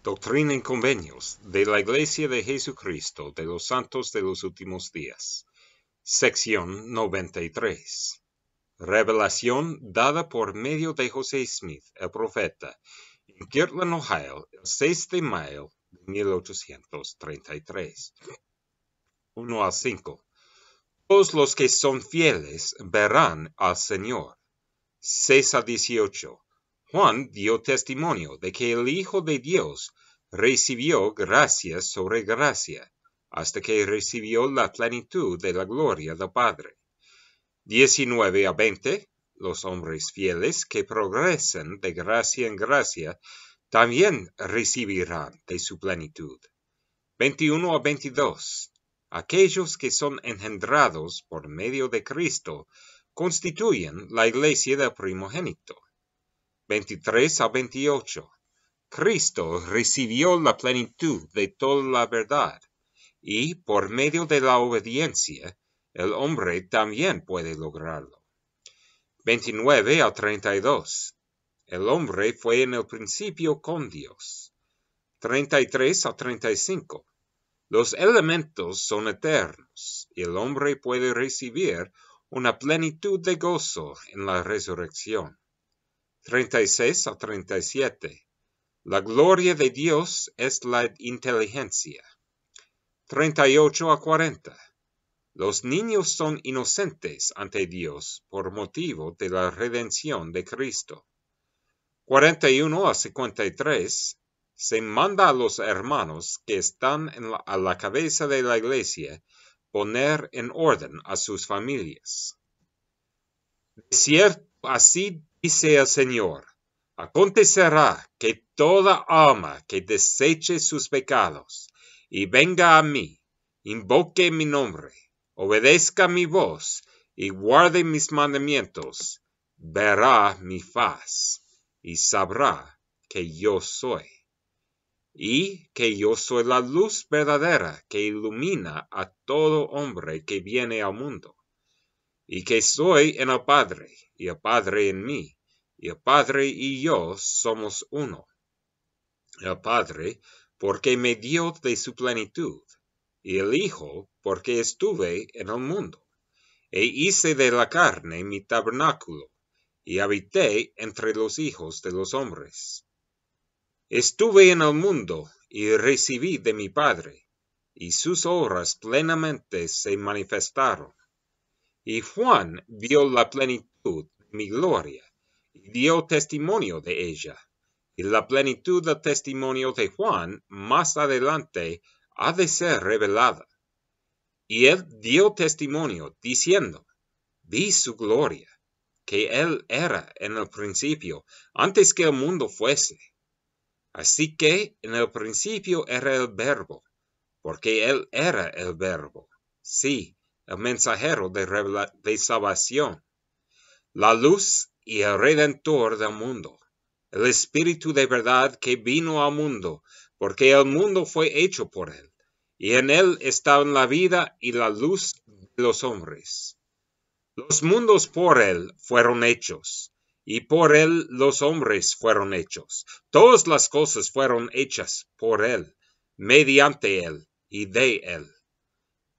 Doctrina y Convenios de la Iglesia de Jesucristo de los Santos de los Últimos Días. Sección 93. Revelación dada por medio de José Smith, el profeta, en Kirtland, Ohio, el 6 de mayo de 1833. 1 al 5. Todos los que son fieles verán al Señor. 6 a 18. Juan dio testimonio de que el Hijo de Dios recibió gracia sobre gracia, hasta que recibió la plenitud de la gloria del Padre. 19 a 20. Los hombres fieles que progresen de gracia en gracia también recibirán de su plenitud. 21 a 22. Aquellos que son engendrados por medio de Cristo constituyen la iglesia del primogénito. 23 a 28. Cristo recibió la plenitud de toda la verdad, y por medio de la obediencia, el hombre también puede lograrlo. 29 a 32. El hombre fue en el principio con Dios. 33 a 35. Los elementos son eternos, y el hombre puede recibir una plenitud de gozo en la resurrección. 36 a 37. La gloria de Dios es la inteligencia. 38 a 40. Los niños son inocentes ante Dios por motivo de la redención de Cristo. 41 a 53. Se manda a los hermanos que están a la cabeza de la iglesia poner en orden a sus familias. De cierto, así dice el Señor: acontecerá que toda alma que deseche sus pecados y venga a mí, invoque mi nombre, obedezca mi voz y guarde mis mandamientos, verá mi faz y sabrá que yo soy. Y que yo soy la luz verdadera que ilumina a todo hombre que viene al mundo. Y que soy en el Padre, y el Padre en mí, y el Padre y yo somos uno. El Padre, porque me dio de su plenitud, y el Hijo, porque estuve en el mundo, e hice de la carne mi tabernáculo, y habité entre los hijos de los hombres. Estuve en el mundo, y recibí de mi Padre, y sus obras plenamente se manifestaron. Y Juan vio la plenitud de mi gloria, y dio testimonio de ella. Y la plenitud del testimonio de Juan más adelante ha de ser revelada. Y él dio testimonio, diciendo: vi su gloria, que él era en el principio, antes que el mundo fuese. Así que en el principio era el Verbo, porque él era el Verbo. Sí, el mensajero de salvación, la luz y el redentor del mundo, el Espíritu de verdad que vino al mundo, porque el mundo fue hecho por él, y en él estaban la vida y la luz de los hombres. Los mundos por él fueron hechos, y por él los hombres fueron hechos. Todas las cosas fueron hechas por él, mediante él y de él.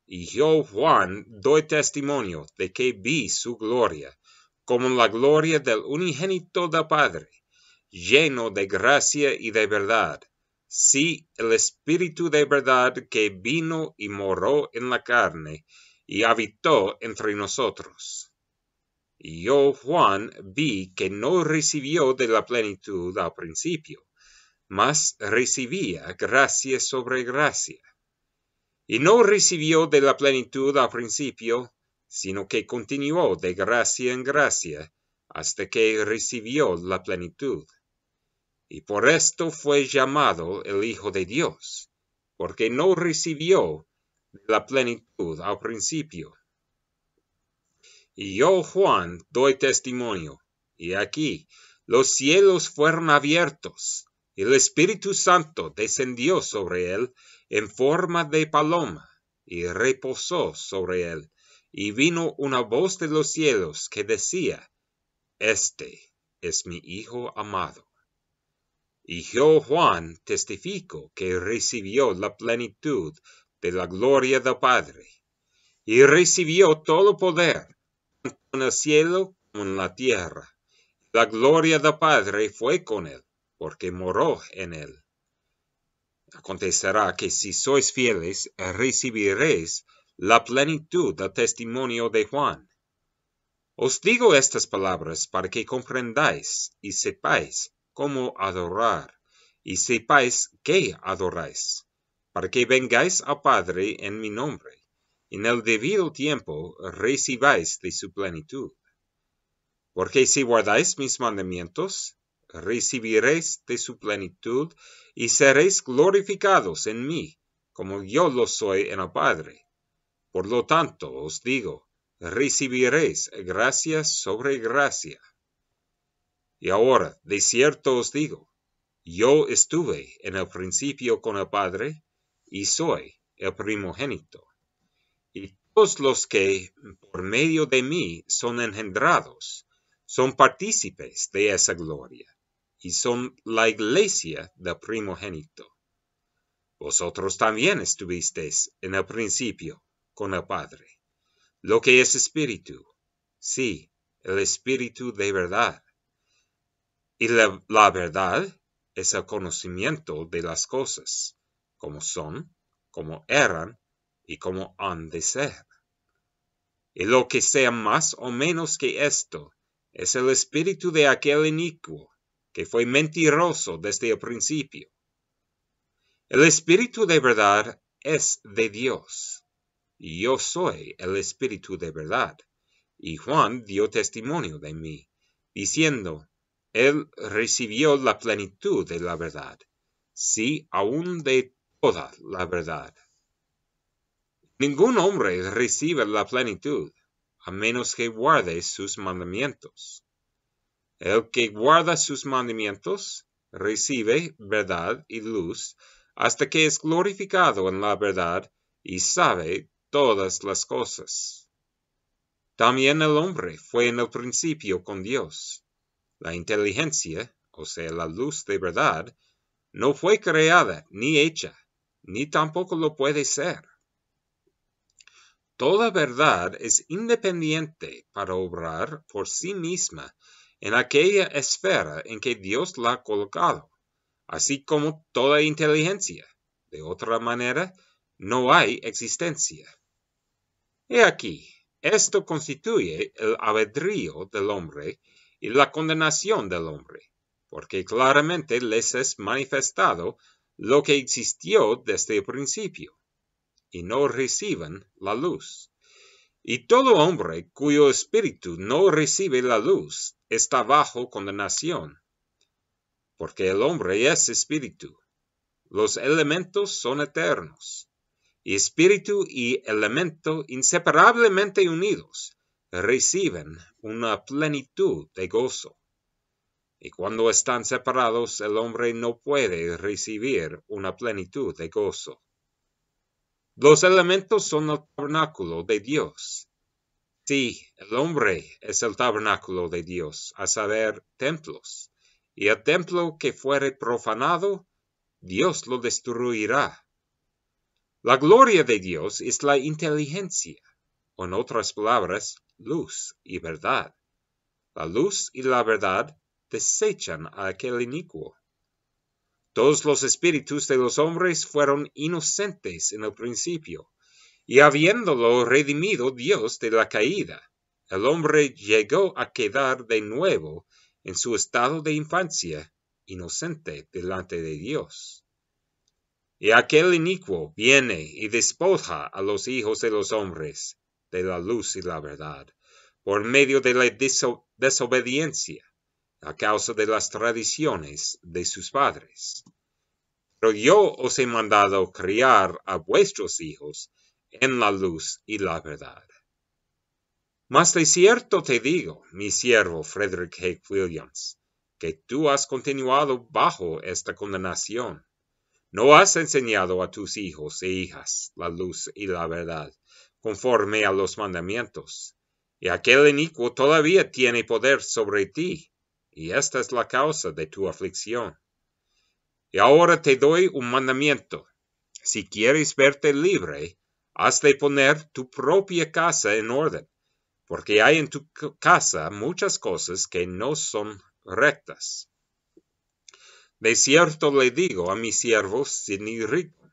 Y yo, Juan, doy testimonio de que vi su gloria, como la gloria del unigénito del Padre, lleno de gracia y de verdad. Sí, el Espíritu de verdad que vino y moró en la carne, y habitó entre nosotros. Y yo, Juan, vi que no recibió de la plenitud al principio, mas recibía gracia sobre gracia. Y no recibió de la plenitud al principio, sino que continuó de gracia en gracia, hasta que recibió la plenitud. Y por esto fue llamado el Hijo de Dios, porque no recibió de la plenitud al principio. Y yo, Juan, doy testimonio, y aquí los cielos fueron abiertos, y el Espíritu Santo descendió sobre él en forma de paloma, y reposó sobre él, y vino una voz de los cielos que decía: Este es mi Hijo amado, Y yo, Juan, testifico que recibió la plenitud de la gloria del Padre, y recibió todo poder, tanto en el cielo como en la tierra. La gloria del Padre fue con él, porque moró en él. Acontecerá que si sois fieles, recibiréis la plenitud del testimonio de Juan. Os digo estas palabras para que comprendáis y sepáis cómo adorar, y sepáis qué adoráis, para que vengáis al Padre en mi nombre, y en el debido tiempo recibáis de su plenitud. Porque si guardáis mis mandamientos, recibiréis de su plenitud, y seréis glorificados en mí, como yo lo soy en el Padre. Por lo tanto, os digo, recibiréis gracia sobre gracia. Y ahora, de cierto os digo, yo estuve en el principio con el Padre, y soy el primogénito. Y todos los que por medio de mí son engendrados, son partícipes de esa gloria, y son la iglesia del primogénito. Vosotros también estuvisteis en el principio con el Padre. Lo que es espíritu, sí, el espíritu de verdad. Y la verdad es el conocimiento de las cosas, como son, como eran y como han de ser. Y lo que sea más o menos que esto, es el espíritu de aquel inicuo, que fue mentiroso desde el principio. El espíritu de verdad es de Dios, y yo soy el espíritu de verdad. Y Juan dio testimonio de mí, diciendo, él recibió la plenitud de la verdad, sí, aún de toda la verdad. Ningún hombre recibe la plenitud, a menos que guarde sus mandamientos. El que guarda sus mandamientos recibe verdad y luz, hasta que es glorificado en la verdad y sabe todas las cosas. También el hombre fue en el principio con Dios. La inteligencia, o sea, la luz de verdad, no fue creada ni hecha, ni tampoco lo puede ser. Toda verdad es independiente para obrar por sí misma en aquella esfera en que Dios la ha colocado, así como toda inteligencia. De otra manera, no hay existencia. He aquí, esto constituye el albedrío del hombre y la condenación del hombre, porque claramente les es manifestado lo que existió desde el principio, y no reciben la luz. Y todo hombre cuyo espíritu no recibe la luz está bajo condenación, porque el hombre es espíritu. Los elementos son eternos, y espíritu y elemento inseparablemente unidos reciben una plenitud de gozo. Y cuando están separados, el hombre no puede recibir una plenitud de gozo. Los elementos son el tabernáculo de Dios. Sí, el hombre es el tabernáculo de Dios, a saber, templos. Y el templo que fuere profanado, Dios lo destruirá. La gloria de Dios es la inteligencia, o en otras palabras, luz y verdad. La luz y la verdad desechan a aquel inicuo. Todos los espíritus de los hombres fueron inocentes en el principio, y habiéndolo redimido Dios de la caída, el hombre llegó a quedar de nuevo en su estado de infancia, inocente delante de Dios. Y aquel inicuo viene y despoja a los hijos de los hombres de la luz y la verdad, por medio de la desobediencia, a causa de las tradiciones de sus padres. Pero yo os he mandado criar a vuestros hijos en la luz y la verdad. Mas de cierto te digo, mi siervo Frederick H. Williams, que tú has continuado bajo esta condenación. No has enseñado a tus hijos e hijas la luz y la verdad, conforme a los mandamientos. Y aquel inicuo todavía tiene poder sobre ti, y esta es la causa de tu aflicción. Y ahora te doy un mandamiento. Si quieres verte libre, has de poner tu propia casa en orden, porque hay en tu casa muchas cosas que no son rectas. De cierto le digo a mi siervo Sinirito,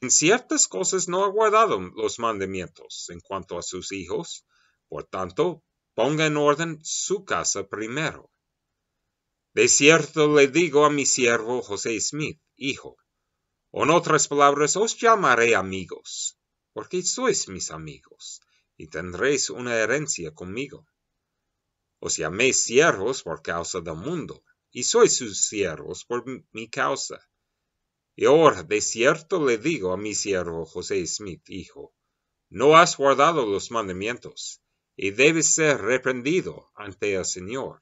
en ciertas cosas no ha guardado los mandamientos en cuanto a sus hijos, por tanto, ponga en orden su casa primero. De cierto le digo a mi siervo José Smith, hijo, o en otras palabras, os llamaré amigos, porque sois mis amigos, y tendréis una herencia conmigo. Os llamé siervos por causa del mundo, y sois sus siervos por mi causa. Y ahora de cierto le digo a mi siervo José Smith, hijo, no has guardado los mandamientos, y debes ser reprendido ante el Señor.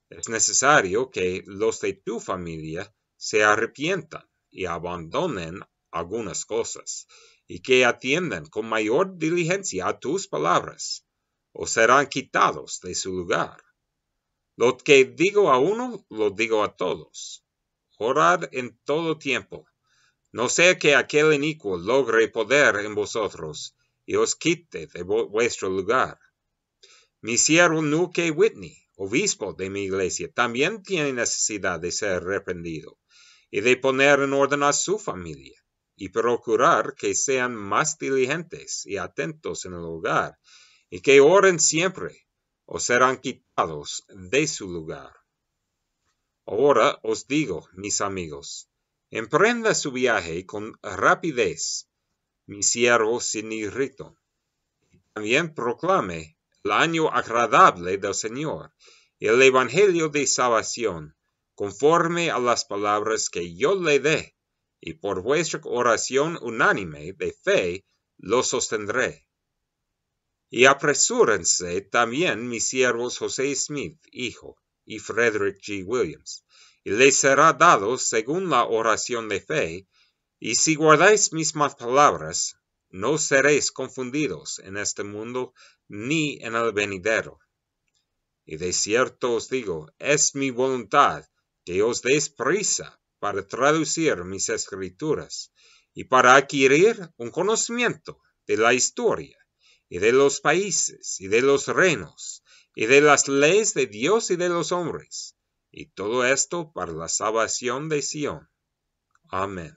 Es necesario que los de tu familia se arrepientan y abandonen algunas cosas, y que atiendan con mayor diligencia a tus palabras, o serán quitados de su lugar. Lo que digo a uno, lo digo a todos. Orad en todo tiempo, no sea que aquel inicuo logre poder en vosotros, y os quite de vuestro lugar. Mi siervo Nuke Whitney, obispo de mi iglesia, también tiene necesidad de ser reprendido, y de poner en orden a su familia, y procurar que sean más diligentes y atentos en el hogar, y que oren siempre, o serán quitados de su lugar. Ahora os digo, mis amigos, emprenda su viaje con rapidez, mi siervo sin irrito. También proclame el año agradable del Señor y el evangelio de salvación, conforme a las palabras que yo le dé, y por vuestra oración unánime de fe lo sostendré. Y apresúrense también mis siervos José Smith, hijo, y Frederick G. Williams, y les será dado según la oración de fe, y si guardáis mis palabras, no seréis confundidos en este mundo ni en el venidero. Y de cierto os digo, es mi voluntad que os deis prisa para traducir mis escrituras y para adquirir un conocimiento de la historia y de los países y de los reinos y de las leyes de Dios y de los hombres, y todo esto para la salvación de Sión. Amén.